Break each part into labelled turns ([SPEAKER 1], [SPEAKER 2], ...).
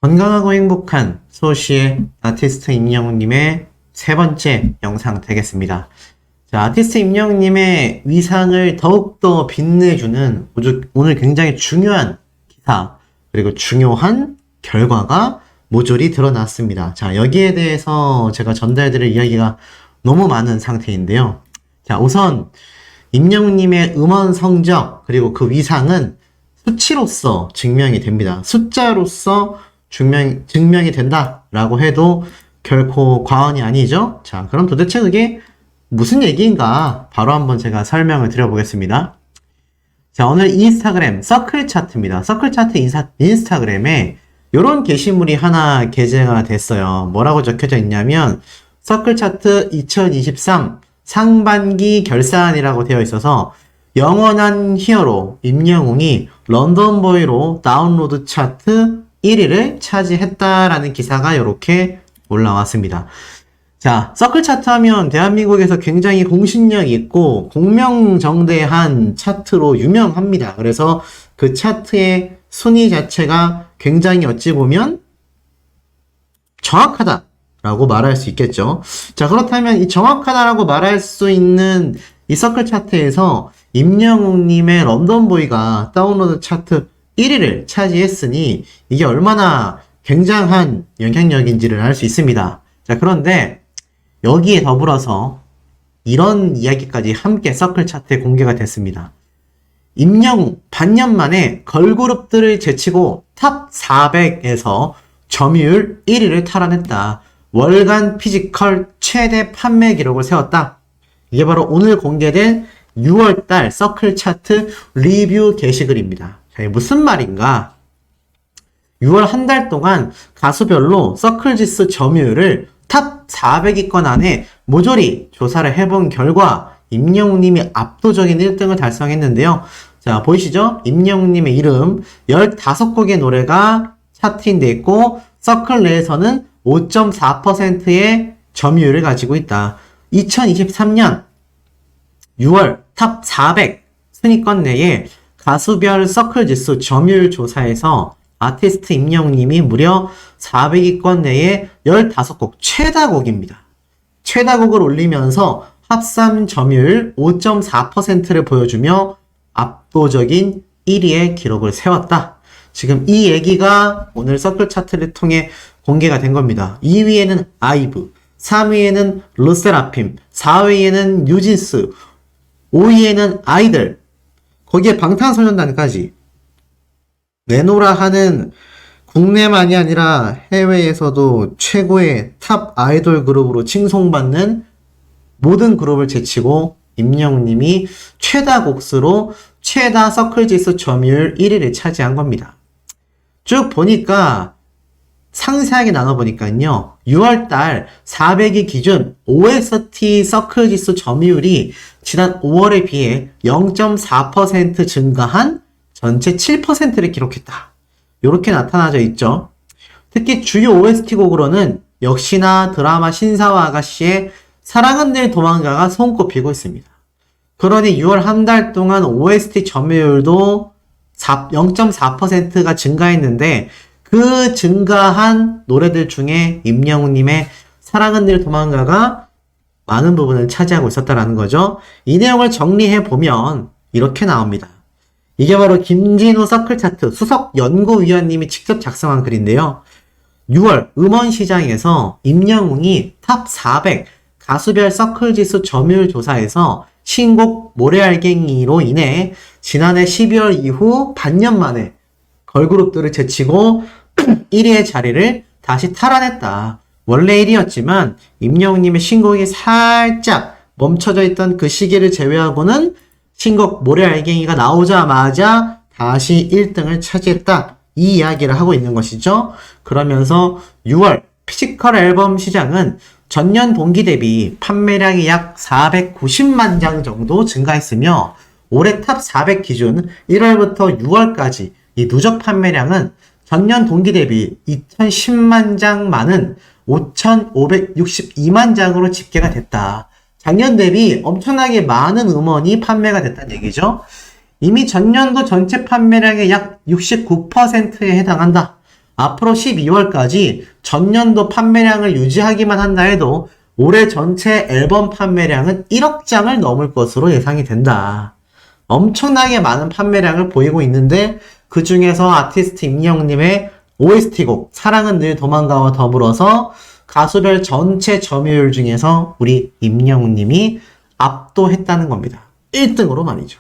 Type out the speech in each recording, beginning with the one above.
[SPEAKER 1] 건강하고 행복한 소시의 아티스트 임영웅님의 세 번째 영상 되겠습니다. 자, 아티스트 임영웅님의 위상을 더욱더 빛내주는 오늘 굉장히 중요한 기사, 그리고 중요한 결과가 모조리 드러났습니다. 자, 여기에 대해서 제가 전달드릴 이야기가 너무 많은 상태인데요. 자, 우선 임영웅님의 음원 성적, 그리고 그 위상은 수치로서 증명이 됩니다. 숫자로서 증명이 된다라고 해도 결코 과언이 아니죠. 자, 그럼 도대체 그게 무슨 얘기인가 바로 한번 제가 설명을 드려보겠습니다. 자, 오늘 인스타그램 서클 차트입니다. 서클 차트 인스타그램에 이런 게시물이 하나 게재가 됐어요. 뭐라고 적혀져 있냐면 서클 차트 2023 상반기 결산이라고 되어 있어서 영원한 히어로 임영웅이 런던보이로 다운로드 차트 1위를 차지했다라는 기사가 이렇게 올라왔습니다. 자, 서클 차트 하면 대한민국에서 굉장히 공신력 있고 공명정대한 차트로 유명합니다. 그래서 그 차트의 순위 자체가 굉장히 어찌 보면 정확하다라고 말할 수 있겠죠. 자, 그렇다면 이 정확하다라고 말할 수 있는 이 서클 차트에서 임영웅님의 런던보이가 다운로드 차트 1위를 차지했으니 이게 얼마나 굉장한 영향력인지를 알 수 있습니다. 자, 그런데 여기에 더불어서 이런 이야기까지 함께 서클 차트에 공개가 됐습니다. 임영웅 반년 만에 걸그룹들을 제치고 탑 400에서 점유율 1위를 탈환했다. 월간 피지컬 최대 판매 기록을 세웠다. 이게 바로 오늘 공개된 6월달 서클 차트 리뷰 게시글입니다. 자, 무슨 말인가? 6월 한 달 동안 가수별로 서클 지수 점유율을 탑 400위권 안에 모조리 조사를 해본 결과 임영웅님이 압도적인 1등을 달성했는데요. 자, 보이시죠? 임영웅님의 이름 15곡의 노래가 차트인데 있고 서클 내에서는 5.4%의 점유율을 가지고 있다. 2023년 6월 탑 400 순위권 내에 가수별 서클 지수 점유율 조사에서 아티스트 임영웅님이 무려 400위권 내에 15곡 최다곡입니다. 최다곡을 올리면서 합산 점유율 5.4%를 보여주며 압도적인 1위의 기록을 세웠다. 지금 이 얘기가 오늘 서클 차트를 통해 공개가 된 겁니다. 2위에는 아이브, 3위에는 르세라핌, 4위에는 뉴진스, 5위에는 아이들, 거기에 방탄소년단까지 내노라 하는 국내만이 아니라 해외에서도 최고의 탑 아이돌 그룹으로 칭송받는 모든 그룹을 제치고 임영웅님이 최다 곡수로 최다 서클 지수 점유율 1위를 차지한 겁니다. 쭉 보니까 상세하게 나눠보니까요. 6월달 400위 기준 OST 서클 지수 점유율이 지난 5월에 비해 0.4% 증가한 전체 7%를 기록했다. 이렇게 나타나져 있죠. 특히 주요 OST 곡으로는 역시나 드라마 신사와 아가씨의 사랑은 늘 도망가가 손꼽히고 있습니다. 그러니 6월 한 달 동안 OST 점유율도 0.4%가 증가했는데 그 증가한 노래들 중에 임영웅님의 사랑은 늘 도망가가 많은 부분을 차지하고 있었다라는 거죠. 이 내용을 정리해보면 이렇게 나옵니다. 이게 바로 김진우 서클 차트 수석 연구위원님이 직접 작성한 글인데요. 6월 음원 시장에서 임영웅이 탑 400 가수별 서클 지수 점유율 조사에서 신곡 모래알갱이로 인해 지난해 12월 이후 반년 만에 걸그룹들을 제치고 1위의 자리를 다시 탈환했다. 원래 1위였지만 임영웅님의 신곡이 살짝 멈춰져 있던 그 시기를 제외하고는 신곡 모래알갱이가 나오자마자 다시 1등을 차지했다. 이 이야기를 하고 있는 것이죠. 그러면서 6월 피지컬 앨범 시장은 전년 동기 대비 판매량이 약 490만 장 정도 증가했으며 올해 탑 400 기준 1월부터 6월까지 이 누적 판매량은 전년 동기 대비 2010만 장 많은 5,562만 장으로 집계가 됐다. 작년 대비 엄청나게 많은 음원이 판매가 됐다는 얘기죠. 이미 전년도 전체 판매량의 약 69%에 해당한다. 앞으로 12월까지 전년도 판매량을 유지하기만 한다 해도 올해 전체 앨범 판매량은 1억 장을 넘을 것으로 예상이 된다. 엄청나게 많은 판매량을 보이고 있는데 그 중에서 아티스트 임영웅님의 OST곡 사랑은 늘 도망가와 더불어서 가수별 전체 점유율 중에서 우리 임영웅님이 압도했다는 겁니다. 1등으로 말이죠.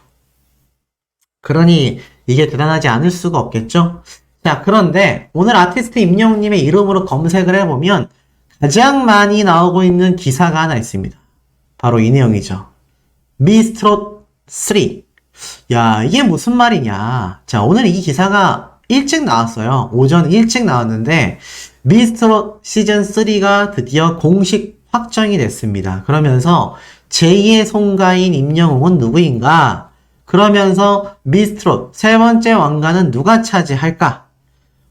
[SPEAKER 1] 그러니 이게 대단하지 않을 수가 없겠죠? 자, 그런데 오늘 아티스트 임영웅님의 이름으로 검색을 해보면 가장 많이 나오고 있는 기사가 하나 있습니다. 바로 이 내용이죠. 미스트롯 3. 야, 이게 무슨 말이냐. 자, 오늘 이 기사가 일찍 나왔어요. 오전 일찍 나왔는데 미스트롯 시즌 3가 드디어 공식 확정이 됐습니다. 그러면서 제2의 송가인 임영웅은 누구인가? 그러면서 미스트롯 세 번째 왕관은 누가 차지할까?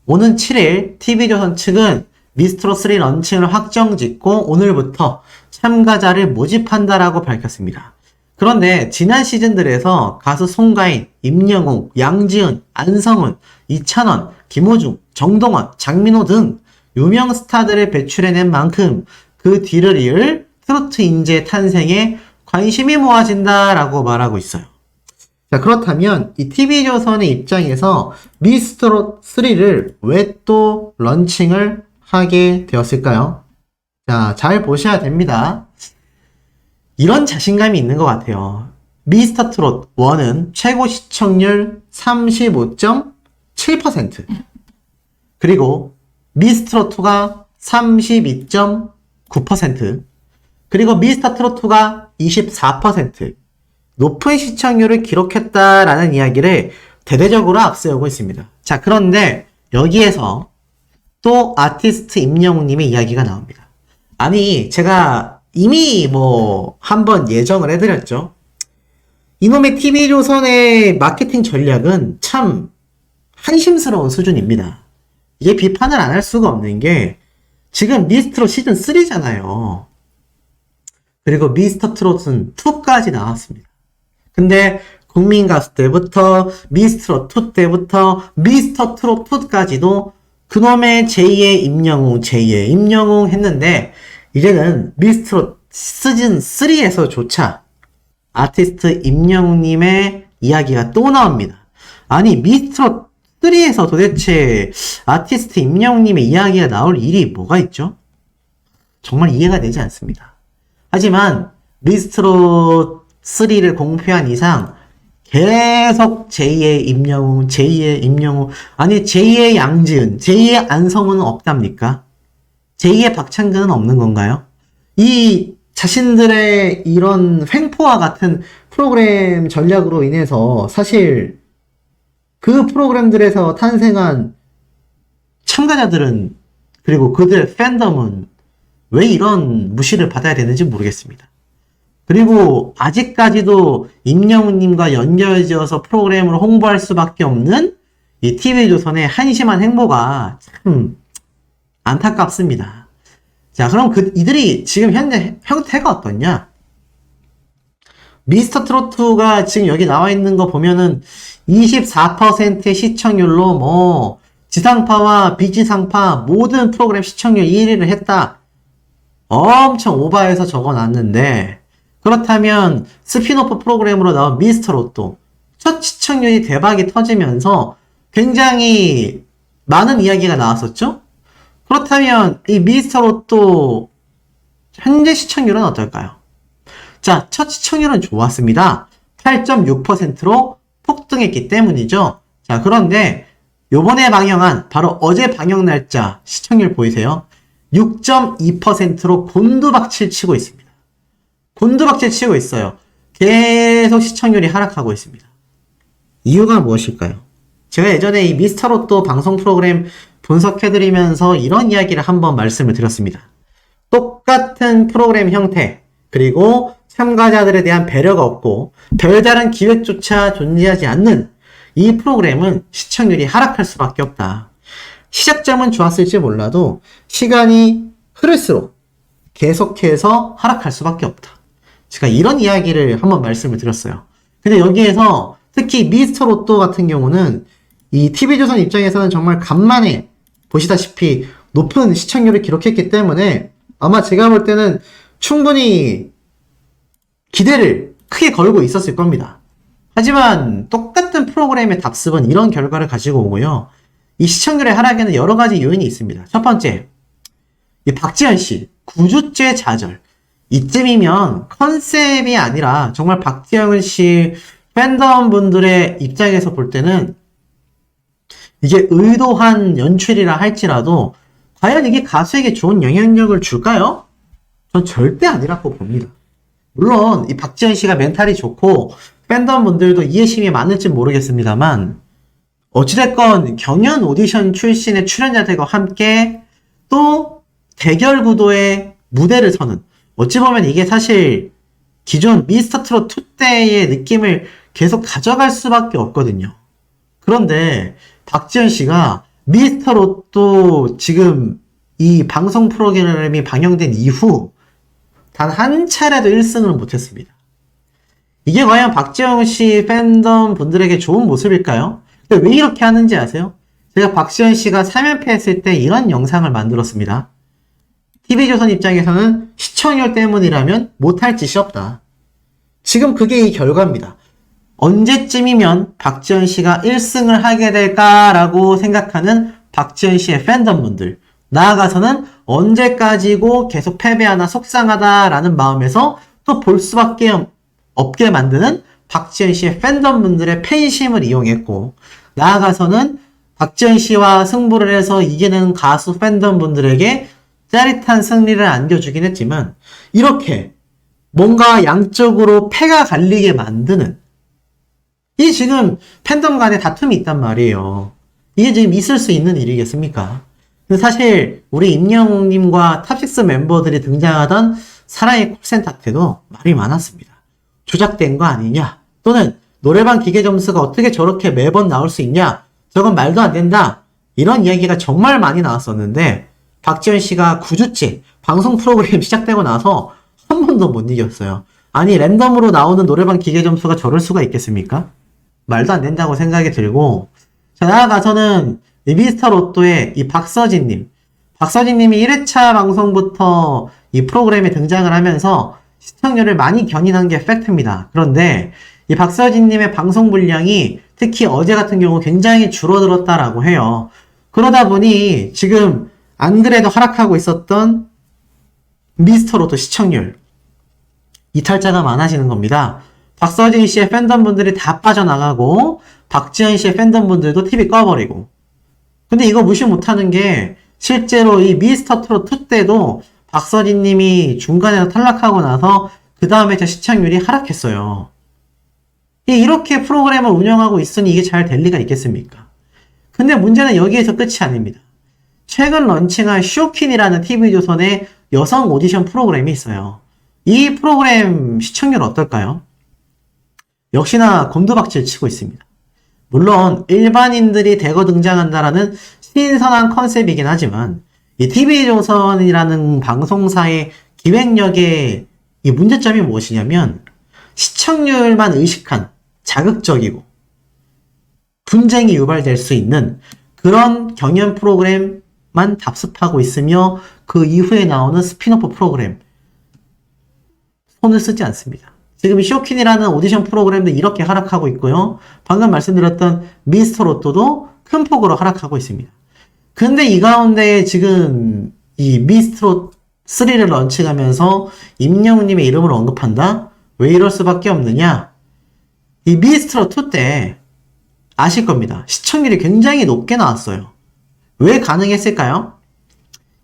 [SPEAKER 1] 오는 7일 TV조선 측은 미스트롯 3 런칭을 확정짓고 오늘부터 참가자를 모집한다라고 밝혔습니다. 그런데 지난 시즌들에서 가수 송가인, 임영웅, 양지은, 안성훈, 이찬원, 김호중, 정동원, 장민호 등 유명 스타들을 배출해낸 만큼 그 뒤를 이을 트로트 인재 탄생에 관심이 모아진다라고 말하고 있어요. 자, 그렇다면 이 TV조선의 입장에서 미스트롯 3를 왜 또 런칭을 하게 되었을까요? 자, 잘 보셔야 됩니다. 이런 자신감이 있는 것 같아요. 미스터 트롯 1은 최고 시청률 35.7%. 그리고 미스트롯 2가 32.9%. 그리고 미스터 트롯 2가 24%. 높은 시청률을 기록했다라는 이야기를 대대적으로 앞세우고 있습니다. 자, 그런데 여기에서 또 아티스트 임영웅님의 이야기가 나옵니다. 아니, 제가 이미 한번 예정을 해드렸죠. 이놈의 TV조선의 마케팅 전략은 참 한심스러운 수준입니다. 이게 비판을 안 할 수가 없는 게 지금 미스트롯 시즌 3잖아요. 그리고 미스터 트롯은 2까지 나왔습니다. 근데 국민가수 때부터 미스트롯 2 때부터 미스터 트롯 2까지도 그놈의 제2의 임영웅, 제2의 임영웅 했는데 이제는 미스트롯 시즌 3에서조차 아티스트 임영웅님의 이야기가 또 나옵니다. 아니, 미스트롯 3에서 도대체 아티스트 임영웅님의 이야기가 나올 일이 뭐가 있죠? 정말 이해가 되지 않습니다. 하지만 미스트롯 3를 공표한 이상 계속 제2의 임영웅, 제2의 임영웅, 아니 제2의 양지은, 제2의 안성훈은 없답니까? 제2의 박창근은 없는 건가요? 이 자신들의 이런 횡포와 같은 프로그램 전략으로 인해서 사실 그 프로그램들에서 탄생한 참가자들은 그리고 그들의 팬덤은 왜 이런 무시를 받아야 되는지 모르겠습니다. 그리고 아직까지도 임영웅님과 연결지어서 프로그램을 홍보할 수밖에 없는 이 TV조선의 한심한 행보가 참 안타깝습니다. 자, 그럼 이들이 지금 현재 형태가 어떻냐? 미스터 트로트가 지금 여기 나와 있는 거 보면은 24%의 시청률로 지상파와 비지상파 모든 프로그램 시청률 1위를 했다. 엄청 오버해서 적어놨는데 그렇다면 스피노프 프로그램으로 나온 미스터 로또 첫 시청률이 대박이 터지면서 굉장히 많은 이야기가 나왔었죠? 그렇다면 이 미스터 로또 현재 시청률은 어떨까요? 자, 첫 시청률은 좋았습니다. 8.6%로 폭등했기 때문이죠. 자, 그런데 요번에 방영한 바로 어제 방영 날짜 시청률 보이세요? 6.2%로 곤두박질 치고 있습니다. 곤두박질 치고 있어요. 계속 시청률이 하락하고 있습니다. 이유가 무엇일까요? 제가 예전에 이 미스터 로또 방송 프로그램 분석해드리면서 이런 이야기를 한번 말씀을 드렸습니다. 똑같은 프로그램 형태, 그리고 참가자들에 대한 배려가 없고 별다른 기획조차 존재하지 않는 이 프로그램은 시청률이 하락할 수밖에 없다. 시작점은 좋았을지 몰라도 시간이 흐를수록 계속해서 하락할 수밖에 없다. 제가 이런 이야기를 한번 말씀을 드렸어요. 근데 여기에서 특히 미스터 로또 같은 경우는 이 TV조선 입장에서는 정말 간만에 보시다시피 높은 시청률을 기록했기 때문에 아마 제가 볼 때는 충분히 기대를 크게 걸고 있었을 겁니다. 하지만 똑같은 프로그램의 답습은 이런 결과를 가지고 오고요. 이 시청률의 하락에는 여러 가지 요인이 있습니다. 첫 번째, 이 박지현 씨 9주째 좌절. 이쯤이면 컨셉이 아니라 정말 박지현 씨 팬덤 분들의 입장에서 볼 때는 이게 의도한 연출이라 할지라도 과연 이게 가수에게 좋은 영향력을 줄까요? 전 절대 아니라고 봅니다. 물론 이 박지현 씨가 멘탈이 좋고 팬덤 분들도 이해심이 많을지 모르겠습니다만 어찌됐건 경연 오디션 출신의 출연자들과 함께 또 대결 구도의 무대를 서는, 어찌 보면 이게 사실 기존 미스터 트롯 2 때의 느낌을 계속 가져갈 수밖에 없거든요. 그런데 박지현 씨가 미스터 롯도 지금 이 방송 프로그램이 방영된 이후 단 한 차례도 1승을 못했습니다. 이게 과연 박지현 씨 팬덤 분들에게 좋은 모습일까요? 왜 이렇게 하는지 아세요? 제가 박지현 씨가 3연패 했을 때 이런 영상을 만들었습니다. TV조선 입장에서는 시청률 때문이라면 못할 짓이 없다. 지금 그게 이 결과입니다. 언제쯤이면 박지현 씨가 1승을 하게 될까라고 생각하는 박지현 씨의 팬덤분들, 나아가서는 언제까지고 계속 패배하나 속상하다라는 마음에서 또 볼 수밖에 없게 만드는 박지현 씨의 팬덤분들의 팬심을 이용했고, 나아가서는 박지현 씨와 승부를 해서 이기는 가수 팬덤분들에게 짜릿한 승리를 안겨주긴 했지만, 이렇게 뭔가 양쪽으로 패가 갈리게 만드는, 이게 지금 팬덤 간에 다툼이 있단 말이에요. 이게 지금 있을 수 있는 일이겠습니까? 근데 사실 우리 임영웅님과 탑6 멤버들이 등장하던 사랑의 콜센터 때도 말이 많았습니다. 조작된 거 아니냐? 또는 노래방 기계 점수가 어떻게 저렇게 매번 나올 수 있냐? 저건 말도 안 된다. 이런 이야기가 정말 많이 나왔었는데 박지현 씨가 9주째 방송 프로그램 시작되고 나서 한 번도 못 이겼어요. 아니, 랜덤으로 나오는 노래방 기계 점수가 저럴 수가 있겠습니까? 말도 안 된다고 생각이 들고, 자, 나아가서는 이 미스터 로또의 이 박서진님이 1회차 방송부터 이 프로그램에 등장을 하면서 시청률을 많이 견인한 게 팩트입니다. 그런데 이 박서진님의 방송 분량이 특히 어제 같은 경우 굉장히 줄어들었다라고 해요. 그러다 보니 지금 안 그래도 하락하고 있었던 미스터 로또 시청률 이탈자가 많아지는 겁니다. 박서진 씨의 팬덤분들이 다 빠져나가고 박지현 씨의 팬덤분들도 TV 꺼버리고. 근데 이거 무시 못하는 게 실제로 이 미스터 트롯 2 때도 박서진 님이 중간에서 탈락하고 나서 그 다음에 시청률이 하락했어요. 이렇게 프로그램을 운영하고 있으니 이게 잘 될 리가 있겠습니까? 근데 문제는 여기에서 끝이 아닙니다. 최근 런칭한 쇼킨이라는 TV조선의 여성 오디션 프로그램이 있어요. 이 프로그램 시청률 어떨까요? 역시나 곤두박질 치고 있습니다. 물론 일반인들이 대거 등장한다라는 신선한 컨셉이긴 하지만 이 TV조선이라는 방송사의 기획력의 이 문제점이 무엇이냐면 시청률만 의식한 자극적이고 분쟁이 유발될 수 있는 그런 경연 프로그램만 답습하고 있으며 그 이후에 나오는 스피노프 프로그램 손을 쓰지 않습니다. 지금 이 쇼킨이라는 오디션 프로그램도 이렇게 하락하고 있고요. 방금 말씀드렸던 미스터 로또도 큰 폭으로 하락하고 있습니다. 근데 이 가운데 지금 이 미스터 3를 런칭하면서 임영웅님의 이름을 언급한다? 왜 이럴 수밖에 없느냐? 이 미스터 2 때 아실 겁니다. 시청률이 굉장히 높게 나왔어요. 왜 가능했을까요?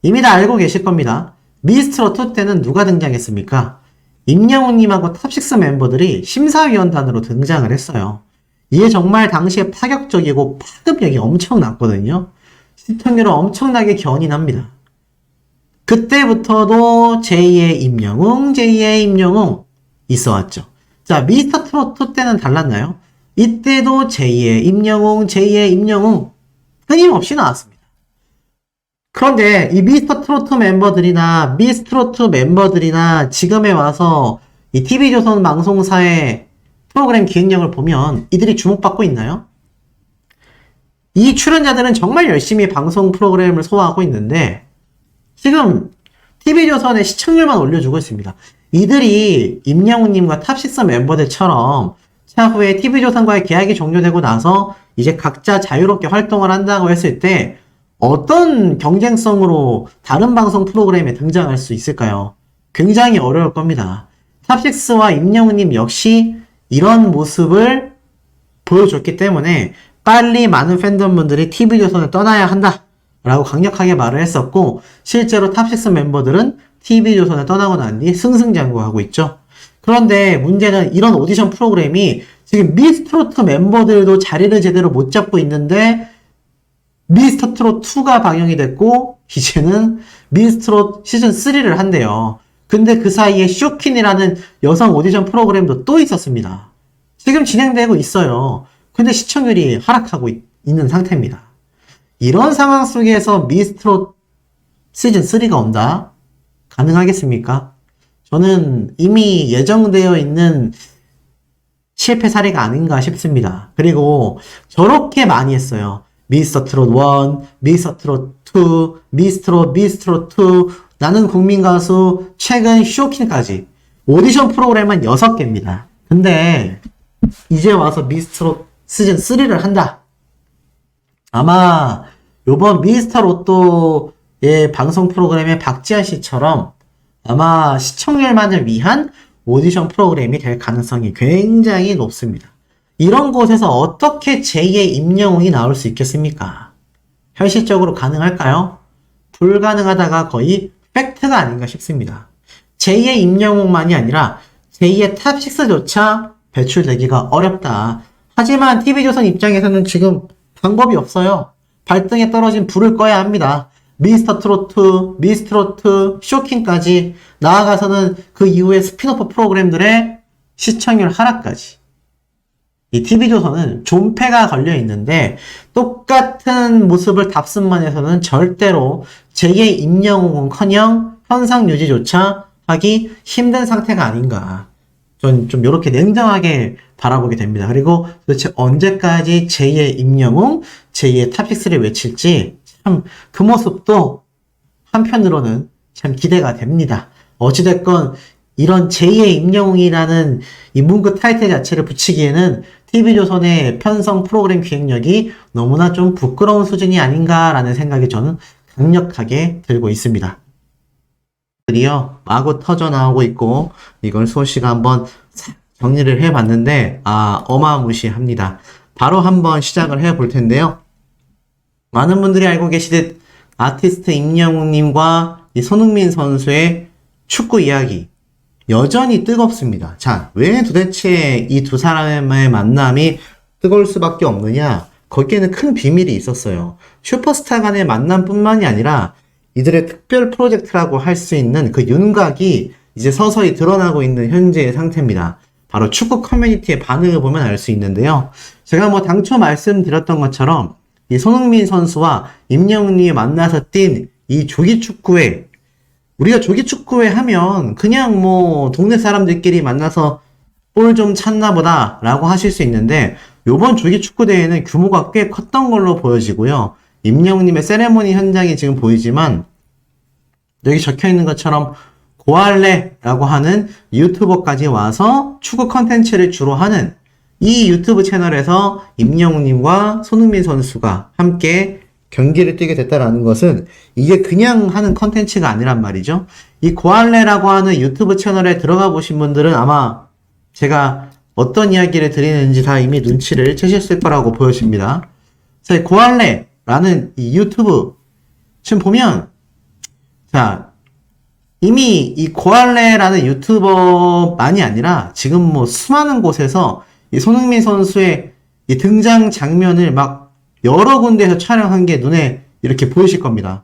[SPEAKER 1] 이미 다 알고 계실 겁니다. 미스터 2 때는 누가 등장했습니까? 임영웅님하고 탑6 멤버들이 심사위원단으로 등장을 했어요. 이게 정말 당시에 파격적이고 파급력이 엄청났거든요. 시청률은 엄청나게 견인합니다. 그때부터도 제2의 임영웅 있어왔죠. 자, 미스터 트롯 2 때는 달랐나요? 이때도 제2의 임영웅 끊임없이 나왔습니다. 그런데 이 미스터 트로트 멤버들이나 미스트로트 멤버들이나 지금에 와서 이 TV조선 방송사의 프로그램 기획력을 보면 이들이 주목받고 있나요? 이 출연자들은 정말 열심히 방송 프로그램을 소화하고 있는데 지금 TV조선의 시청률만 올려주고 있습니다. 이들이 임영웅님과 탑6 멤버들처럼 차후에 TV조선과의 계약이 종료되고 나서 이제 각자 자유롭게 활동을 한다고 했을 때 어떤 경쟁성으로 다른 방송 프로그램에 등장할 수 있을까요? 굉장히 어려울 겁니다. 탑6와 임영웅님 역시 이런 모습을 보여줬기 때문에 빨리 많은 팬덤분들이 TV조선을 떠나야 한다 라고 강력하게 말을 했었고 실제로 탑6 멤버들은 TV조선을 떠나고 난 뒤 승승장구하고 있죠. 그런데 문제는 이런 오디션 프로그램이 지금 미스트롯 멤버들도 자리를 제대로 못 잡고 있는데 미스터트롯 2가 방영이 됐고 이제는 미스트롯 시즌 3를 한대요. 근데 그 사이에 쇼킨이라는 여성 오디션 프로그램도 또 있었습니다. 지금 진행되고 있어요. 근데 시청률이 하락하고 있는 상태입니다. 이런 상황 속에서 미스트롯 시즌 3가 온다? 가능하겠습니까? 저는 이미 예정되어 있는 실패 사례가 아닌가 싶습니다. 그리고 저렇게 많이 했어요. 미스터트롯 1, 미스터트롯 2, 미스트롯 2, 나는 국민가수, 최근 쇼킹까지 오디션 프로그램은 6개입니다. 근데 이제 와서 미스트롯 시즌 3를 한다. 아마 요번 미스터 로또의 방송 프로그램의 박지현 씨처럼 아마 시청률만을 위한 오디션 프로그램이 될 가능성이 굉장히 높습니다. 이런 곳에서 어떻게 제2의 임영웅이 나올 수 있겠습니까? 현실적으로 가능할까요? 불가능하다가 거의 팩트가 아닌가 싶습니다. 제2의 임영웅만이 아니라 제2의 탑6조차 배출되기가 어렵다. 하지만 TV조선 입장에서는 지금 방법이 없어요. 발등에 떨어진 불을 꺼야 합니다. 미스터트롯2, 미스트롯2, 쇼킹까지 나아가서는 그 이후에 스피노프 프로그램들의 시청률 하락까지. 이 TV조선은 존폐가 걸려 있는데 똑같은 모습을 답습만해서는 절대로 제2의 임영웅은커녕 현상 유지조차 하기 힘든 상태가 아닌가. 전 좀 이렇게 냉정하게 바라보게 됩니다. 그리고 도대체 언제까지 제2의 임영웅, 제2의 탑6를 외칠지 참 그 모습도 한편으로는 참 기대가 됩니다. 어찌됐건 이런 제2의 임영웅이라는 이 문구 타이틀 자체를 붙이기에는 TV조선의 편성 프로그램 기획력이 너무나 좀 부끄러운 수준이 아닌가라는 생각이 저는 강력하게 들고 있습니다. 들이요 마구 터져 나오고 있고 이걸 소씨가 한번 정리를 해봤는데 어마무시합니다. 바로 한번 시작을 해볼 텐데요. 많은 분들이 알고 계시듯 아티스트 임영웅님과 이 손흥민 선수의 축구 이야기 여전히 뜨겁습니다. 자, 왜 도대체 이 두 사람의 만남이 뜨거울 수밖에 없느냐? 거기에는 큰 비밀이 있었어요. 슈퍼스타 간의 만남뿐만이 아니라 이들의 특별 프로젝트라고 할 수 있는 그 윤곽이 이제 서서히 드러나고 있는 현재의 상태입니다. 바로 축구 커뮤니티의 반응을 보면 알 수 있는데요. 제가 당초 말씀드렸던 것처럼 이 손흥민 선수와 임영웅이 만나서 뛴 이 조기축구회, 우리가 조기축구회 하면 그냥 동네 사람들끼리 만나서 볼 좀 찼나 보다 라고 하실 수 있는데 요번 조기축구대회는 규모가 꽤 컸던 걸로 보여지고요. 임영웅님의 세레모니 현장이 지금 보이지만 여기 적혀있는 것처럼 고알레라고 하는 유튜버까지 와서 축구 컨텐츠를 주로 하는 이 유튜브 채널에서 임영웅님과 손흥민 선수가 함께 경기를 뛰게 됐다라는 것은 이게 그냥 하는 컨텐츠가 아니란 말이죠. 이 고알레라고 하는 유튜브 채널에 들어가 보신 분들은 아마 제가 어떤 이야기를 드리는지 다 이미 눈치를 채셨을 거라고 보여집니다. 그래서 고알레라는 이 유튜브 지금 보면 자 이미 이 고알레라는 유튜버만이 아니라 지금 수많은 곳에서 이 손흥민 선수의 이 등장 장면을 막 여러 군데에서 촬영한 게 눈에 이렇게 보이실 겁니다.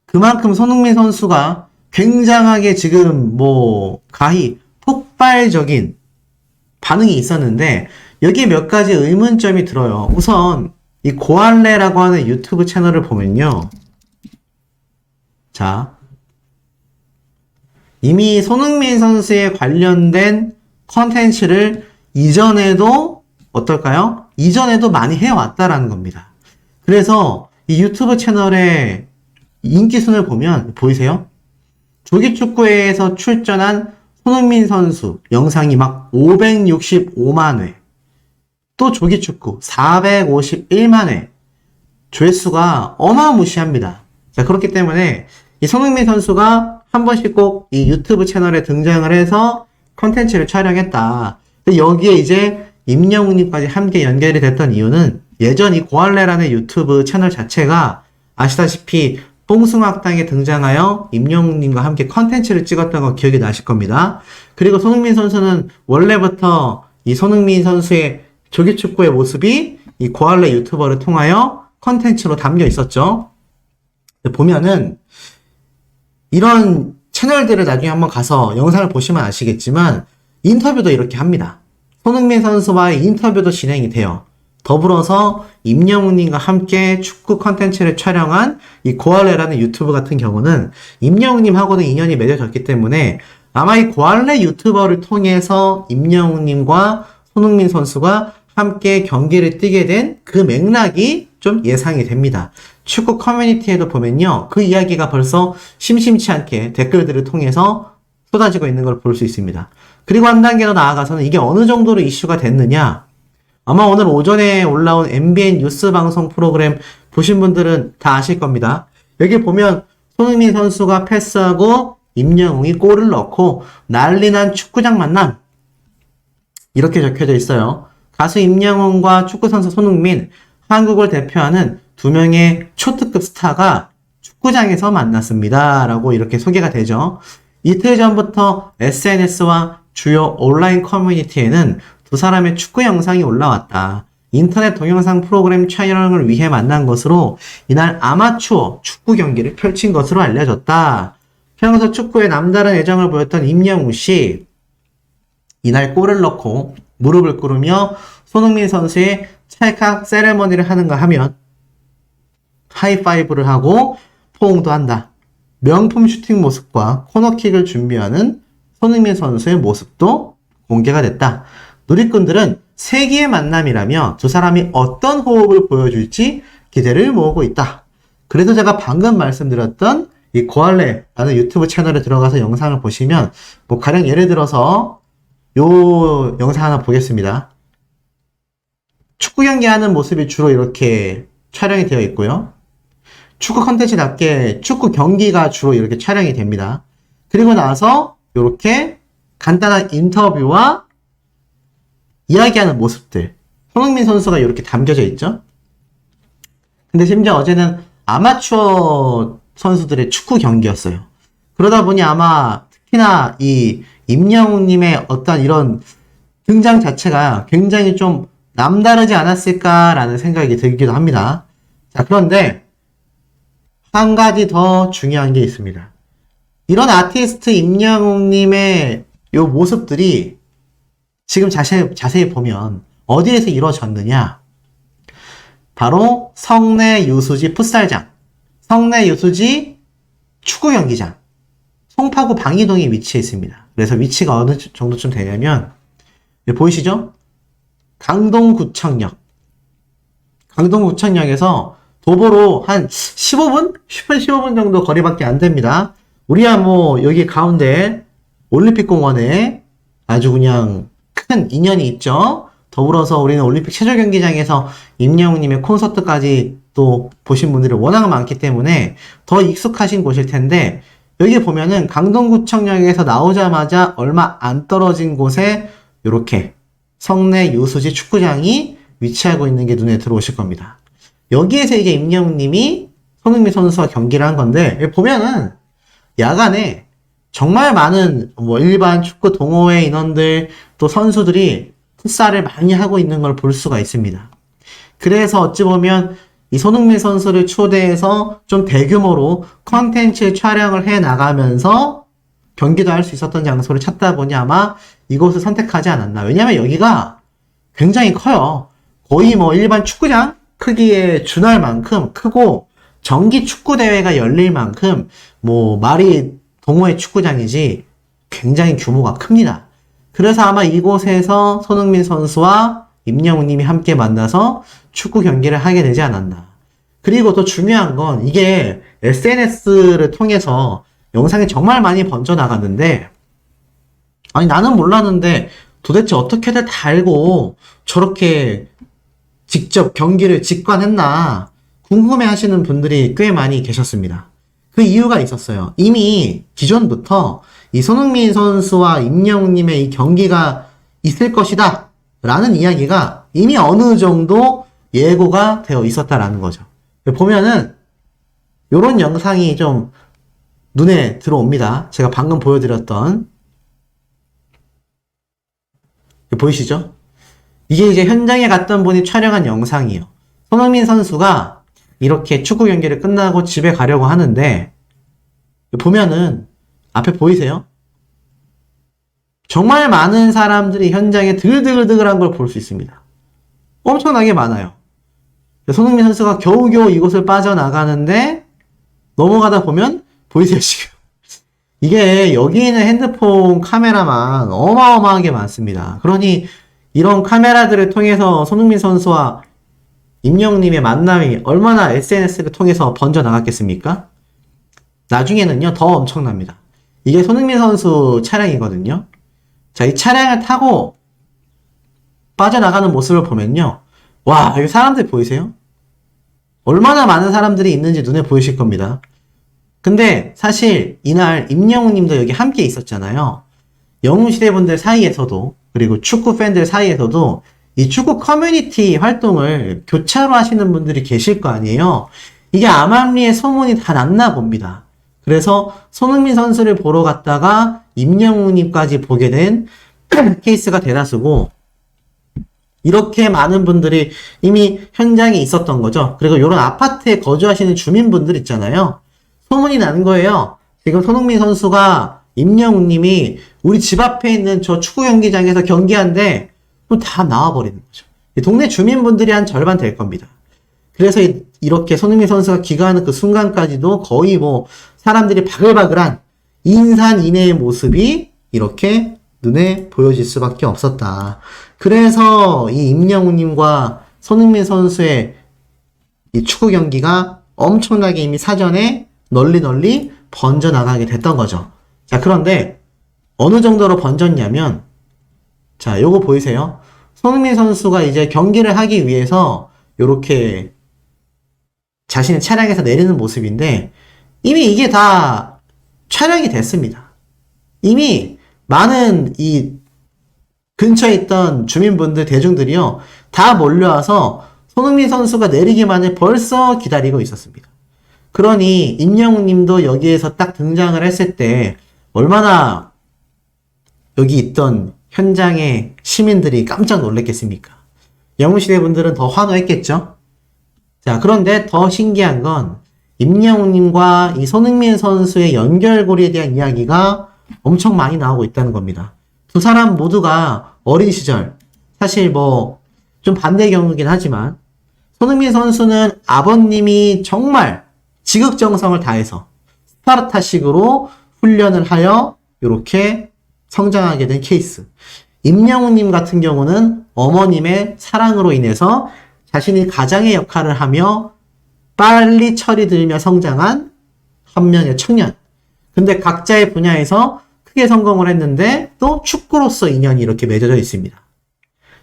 [SPEAKER 1] 그만큼 손흥민 선수가 굉장하게 지금 가히 폭발적인 반응이 있었는데 여기에 몇 가지 의문점이 들어요. 우선 이 고알레라고 하는 유튜브 채널을 보면요. 자, 이미 손흥민 선수에 관련된 컨텐츠를 이전에도 어떨까요? 이전에도 많이 해왔다라는 겁니다. 그래서 이 유튜브 채널의 인기순을 보면 보이세요? 조기축구회에서 출전한 손흥민 선수 영상이 막 565만 회, 또 조기축구 451만 회, 조회수가 어마무시합니다. 자, 그렇기 때문에 이 손흥민 선수가 한 번씩 꼭 이 유튜브 채널에 등장을 해서 컨텐츠를 촬영했다. 여기에 이제 임영웅님까지 함께 연결이 됐던 이유는 예전 이 고할래라는 유튜브 채널 자체가 아시다시피 뽕숭아학당에 등장하여 임영웅님과 함께 컨텐츠를 찍었던 거 기억이 나실 겁니다. 그리고 손흥민 선수는 원래부터 이 손흥민 선수의 조기축구의 모습이 이 고할래 유튜버를 통하여 컨텐츠로 담겨 있었죠. 보면은 이런 채널들을 나중에 한번 가서 영상을 보시면 아시겠지만 인터뷰도 이렇게 합니다. 손흥민 선수와의 인터뷰도 진행이 돼요. 더불어서 임영웅님과 함께 축구 컨텐츠를 촬영한 이 고할래라는 유튜브 같은 경우는 임영웅님하고는 인연이 맺어졌기 때문에 아마 이 고할래 유튜버를 통해서 임영웅님과 손흥민 선수가 함께 경기를 뛰게 된 그 맥락이 좀 예상이 됩니다. 축구 커뮤니티에도 보면요, 그 이야기가 벌써 심심치 않게 댓글들을 통해서 쏟아지고 있는 걸 볼 수 있습니다. 그리고 한 단계 더 나아가서는 이게 어느 정도로 이슈가 됐느냐, 아마 오늘 오전에 올라온 MBN 뉴스 방송 프로그램 보신 분들은 다 아실 겁니다. 여기 보면 손흥민 선수가 패스하고 임영웅이 골을 넣고 난리난 축구장 만남, 이렇게 적혀져 있어요. 가수 임영웅과 축구선수 손흥민, 한국을 대표하는 두 명의 초특급 스타가 축구장에서 만났습니다. 라고 이렇게 소개가 되죠. 이틀 전부터 SNS와 주요 온라인 커뮤니티에는 두 사람의 축구 영상이 올라왔다. 인터넷 동영상 프로그램 촬영을 위해 만난 것으로 이날 아마추어 축구 경기를 펼친 것으로 알려졌다. 평소 축구에 남다른 애정을 보였던 임영웅 씨, 이날 골을 넣고 무릎을 꿇으며 손흥민 선수의 찰칵 세레머니를 하는가 하면 하이파이브를 하고 포옹도 한다. 명품 슈팅 모습과 코너킥을 준비하는 손흥민 선수의 모습도 공개가 됐다. 누리꾼들은 세기의 만남이라며 두 사람이 어떤 호흡을 보여줄지 기대를 모으고 있다. 그래서 제가 방금 말씀드렸던 이 고할래라는 유튜브 채널에 들어가서 영상을 보시면 뭐 가령 예를 들어서 요 영상 하나 보겠습니다. 축구 경기하는 모습이 주로 이렇게 촬영이 되어 있고요. 축구 컨텐츠답게 축구 경기가 주로 이렇게 촬영이 됩니다. 그리고 나서 이렇게 간단한 인터뷰와 이야기하는 모습들, 손흥민 선수가 이렇게 담겨져 있죠. 근데 심지어 어제는 아마추어 선수들의 축구 경기였어요. 그러다 보니 아마 특히나 이 임영웅님의 어떤 이런 등장 자체가 굉장히 좀 남다르지 않았을까라는 생각이 들기도 합니다. 자, 그런데 한 가지 더 중요한 게 있습니다. 이런 아티스트 임영웅님의 요 모습들이 지금 자세히 보면 어디에서 이루어졌느냐? 바로 성내 유수지 풋살장, 성내 유수지 축구 경기장, 송파구 방이동에 위치해 있습니다. 그래서 위치가 어느 정도쯤 되냐면 보이시죠? 강동구청역에서 도보로 한 15분? 10분, 15분 정도 거리밖에 안 됩니다. 우리야 뭐 여기 가운데 올림픽공원에 아주 그냥 큰 인연이 있죠. 더불어서 우리는 올림픽 체조 경기장에서 임영웅님의 콘서트까지 또 보신 분들이 워낙 많기 때문에 더 익숙하신 곳일 텐데, 여기 보면은 강동구청역에서 나오자마자 얼마 안 떨어진 곳에 이렇게 성내 유수지 축구장이 위치하고 있는 게 눈에 들어오실 겁니다. 여기에서 이제 임영웅님이 손흥민 선수와 경기를 한 건데, 여기 보면은 야간에 정말 많은 뭐 일반 축구 동호회 인원들 또 선수들이 풋살을 많이 하고 있는 걸 볼 수가 있습니다. 그래서 어찌 보면 이 손흥민 선수를 초대해서 좀 대규모로 컨텐츠 촬영을 해 나가면서 경기도 할 수 있었던 장소를 찾다 보니 아마 이곳을 선택하지 않았나. 왜냐면 여기가 굉장히 커요. 거의 뭐 일반 축구장 크기에 준할 만큼 크고, 정기 축구 대회가 열릴 만큼 뭐 말이 동호회 축구장이지 굉장히 규모가 큽니다. 그래서 아마 이곳에서 손흥민 선수와 임영웅님이 함께 만나서 축구 경기를 하게 되지 않았나. 그리고 더 중요한 건 이게 SNS를 통해서 영상이 정말 많이 번져나갔는데, 아니 나는 몰랐는데 도대체 어떻게들 다 알고 저렇게 직접 경기를 직관했나 궁금해 하시는 분들이 꽤 많이 계셨습니다. 그 이유가 있었어요. 이미 기존부터 이 손흥민 선수와 임영웅님의 이 경기가 있을 것이다 라는 이야기가 이미 어느 정도 예고가 되어 있었다라는 거죠. 보면은 요런 영상이 좀 눈에 들어옵니다. 제가 방금 보여드렸던, 보이시죠? 이게 이제 현장에 갔던 분이 촬영한 영상이에요. 손흥민 선수가 이렇게 축구 경기를 끝나고 집에 가려고 하는데, 보면은 앞에 보이세요? 정말 많은 사람들이 현장에 드글드글드글한 걸 볼 수 있습니다. 엄청나게 많아요. 손흥민 선수가 겨우겨우 이곳을 빠져나가는데 넘어가다 보면 보이세요 지금? 이게 여기 있는 핸드폰 카메라만 어마어마하게 많습니다. 그러니 이런 카메라들을 통해서 손흥민 선수와 임영웅님의 만남이 얼마나 SNS를 통해서 번져나갔겠습니까? 나중에는요 더 엄청납니다. 이게 손흥민 선수 차량이거든요. 자, 이 차량을 타고 빠져나가는 모습을 보면요, 와, 여기 사람들 보이세요? 얼마나 많은 사람들이 있는지 눈에 보이실 겁니다. 근데 사실 이날 임영웅님도 여기 함께 있었잖아요. 영웅시대 분들 사이에서도, 그리고 축구 팬들 사이에서도 이 축구 커뮤니티 활동을 교차로 하시는 분들이 계실 거 아니에요. 이게 암암리에 소문이 다 났나 봅니다. 그래서 손흥민 선수를 보러 갔다가 임영웅님까지 보게 된 케이스가 대다수고, 이렇게 많은 분들이 이미 현장에 있었던 거죠. 그리고 이런 아파트에 거주하시는 주민분들 있잖아요. 소문이 나는 거예요. 지금 손흥민 선수가 임영웅님이 우리 집 앞에 있는 저 축구 경기장에서 경기한데 다 나와버리는 거죠. 동네 주민분들이 한 절반 될 겁니다. 그래서 이렇게 손흥민 선수가 귀가하는 그 순간까지도 거의 뭐 사람들이 바글바글한 인산인해의 모습이 이렇게 눈에 보여질 수밖에 없었다. 그래서 이 임영웅님과 손흥민 선수의 이 축구 경기가 엄청나게 이미 사전에 널리 번져나가게 됐던 거죠. 자, 그런데 어느 정도로 번졌냐면, 자, 요거 보이세요? 손흥민 선수가 이제 경기를 하기 위해서 요렇게 자신의 차량에서 내리는 모습인데, 이미 이게 다 촬영이 됐습니다. 이미 많은 이 근처에 있던 주민분들, 대중들이요, 다 몰려와서 손흥민 선수가 내리기만을 벌써 기다리고 있었습니다. 그러니 임영웅 님도 여기에서 딱 등장을 했을 때 얼마나 여기 있던 현장의 시민들이 깜짝 놀랐겠습니까? 영웅시대 분들은 더 환호했겠죠? 자, 그런데 더 신기한 건 임영웅 님과 이 손흥민 선수의 연결고리에 대한 이야기가 엄청 많이 나오고 있다는 겁니다. 두 사람 모두가 어린 시절, 사실 뭐 좀 반대의 경우긴 하지만 손흥민 선수는 아버님이 정말 지극정성을 다해서 스파르타식으로 훈련을 하여 이렇게 성장하게 된 케이스. 임영웅님 같은 경우는 어머님의 사랑으로 인해서 자신이 가장의 역할을 하며 빨리 철이 들며 성장한 한 명의 청년. 근데 각자의 분야에서 크게 성공을 했는데 또 축구로서 인연이 이렇게 맺어져 있습니다.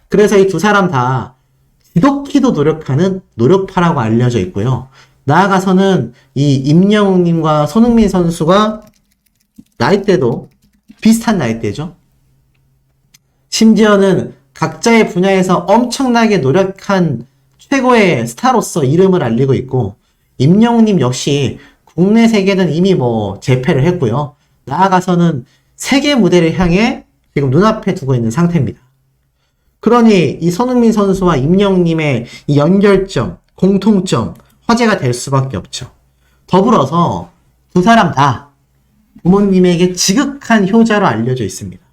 [SPEAKER 1] 그래서 이 두 사람 다 지독히도 노력하는 노력파라고 알려져 있고요. 나아가서는 이 임영웅님과 손흥민 선수가 나이대도 비슷한 나이대죠. 심지어는 각자의 분야에서 엄청나게 노력한 최고의 스타로서 이름을 알리고 있고, 임영웅님 역시 국내 세계는 이미 뭐 재패를 했고요. 나아가서는 세계 무대를 향해 지금 눈앞에 두고 있는 상태입니다. 그러니 이 손흥민 선수와 임영웅님의 이 연결점, 공통점, 화제가 될 수밖에 없죠. 더불어서 두 사람 다 부모님에게 지극한 효자로 알려져 있습니다.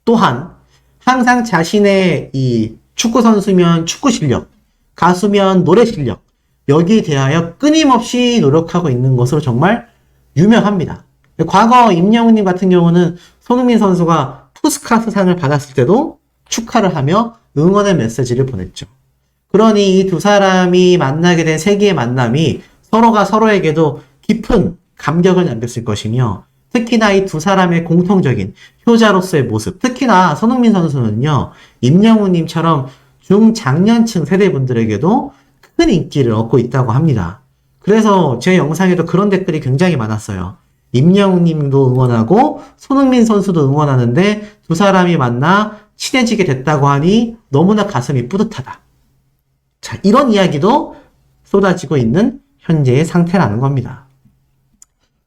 [SPEAKER 1] 또한 항상 자신의 이 축구 선수면 축구 실력, 가수면 노래 실력, 여기에 대하여 끊임없이 노력하고 있는 것으로 정말 유명합니다. 과거 임영웅님 같은 경우는 손흥민 선수가 푸스카스상을 받았을 때도 축하를 하며 응원의 메시지를 보냈죠. 그러니 이 두 사람이 만나게 된 세기의 만남이 서로가 서로에게도 깊은 감격을 남겼을 것이며, 특히나 이 두 사람의 공통적인 효자로서의 모습, 특히나 손흥민 선수는요, 임영웅님처럼 중장년층 세대분들에게도 큰 인기를 얻고 있다고 합니다. 그래서 제 영상에도 그런 댓글이 굉장히 많았어요. 임영웅님도 응원하고 손흥민 선수도 응원하는데 두 사람이 만나 친해지게 됐다고 하니 너무나 가슴이 뿌듯하다. 자, 이런 이야기도 쏟아지고 있는 현재의 상태라는 겁니다.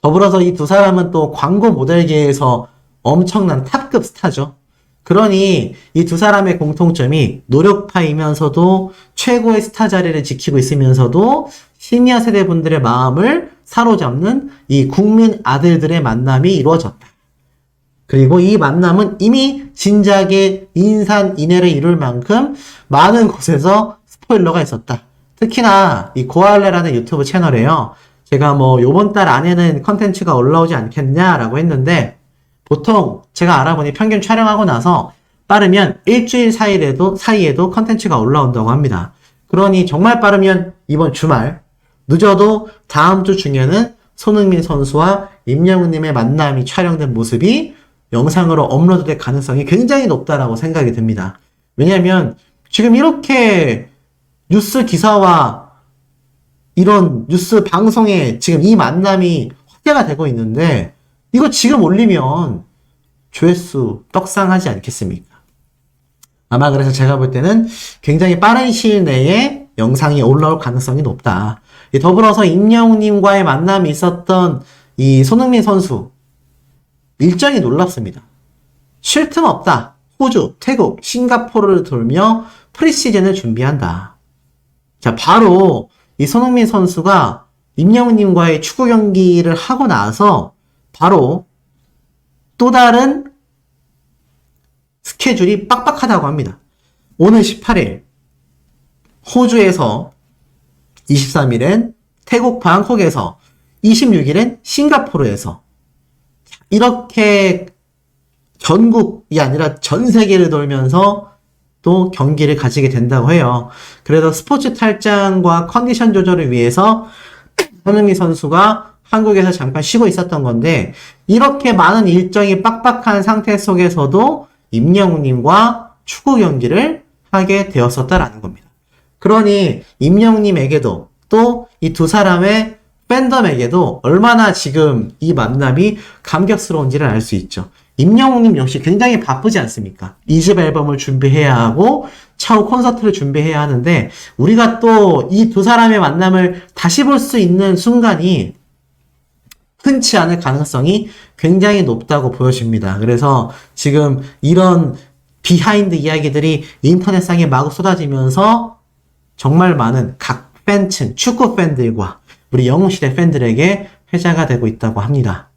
[SPEAKER 1] 더불어서 이 두 사람은 또 광고 모델계에서 엄청난 탑급 스타죠. 그러니 이 두 사람의 공통점이 노력파이면서도 최고의 스타 자리를 지키고 있으면서도 시니어 세대분들의 마음을 사로잡는 이 국민 아들들의 만남이 이루어졌다. 그리고 이 만남은 이미 진작에 인산인해를 이룰 만큼 많은 곳에서 스포일러가 있었다. 특히나 이 고할래라는 유튜브 채널에요. 제가 뭐 요번 달 안에는 컨텐츠가 올라오지 않겠냐라고 했는데, 보통 제가 알아보니 평균 촬영하고 나서 빠르면 일주일 사이에도 컨텐츠가 올라온다고 합니다. 그러니 정말 빠르면 이번 주말, 늦어도 다음 주 중에는 손흥민 선수와 임영웅님의 만남이 촬영된 모습이 영상으로 업로드될 가능성이 굉장히 높다라고 생각이 듭니다. 왜냐하면 지금 이렇게 뉴스 기사와 이런 뉴스 방송에 지금 이 만남이 확대가 되고 있는데, 이거 지금 올리면 조회수 떡상하지 않겠습니까? 아마 그래서 제가 볼 때는 굉장히 빠른 시일 내에 영상이 올라올 가능성이 높다. 더불어서 임영웅님과의 만남이 있었던 이 손흥민 선수, 일정이 놀랍습니다. 쉴 틈 없다. 호주, 태국, 싱가포르를 돌며 프리시즌을 준비한다. 자, 바로 이 손흥민 선수가 임영웅님과의 축구 경기를 하고 나서 바로 또 다른 스케줄이 빡빡하다고 합니다. 오늘 18일 호주에서, 23일엔 태국 방콕에서, 26일엔 싱가포르에서, 이렇게 전국이 아니라 전 세계를 돌면서 또 경기를 가지게 된다고 해요. 그래서 스포츠 탈장과 컨디션 조절을 위해서 손흥민 선수가 한국에서 잠깐 쉬고 있었던 건데, 이렇게 많은 일정이 빡빡한 상태 속에서도 임영웅님과 축구 경기를 하게 되었었다라는 겁니다. 그러니 임영웅님에게도 또 이 두 사람의 팬덤에게도 얼마나 지금 이 만남이 감격스러운지를 알 수 있죠. 임영웅님 역시 굉장히 바쁘지 않습니까? 2집 앨범을 준비해야 하고 차후 콘서트를 준비해야 하는데, 우리가 또 이 두 사람의 만남을 다시 볼 수 있는 순간이 흔치 않을 가능성이 굉장히 높다고 보여집니다. 그래서 지금 이런 비하인드 이야기들이 인터넷상에 마구 쏟아지면서 정말 많은 각 팬층, 축구 팬들과 우리 영웅시대 팬들에게 회자가 되고 있다고 합니다.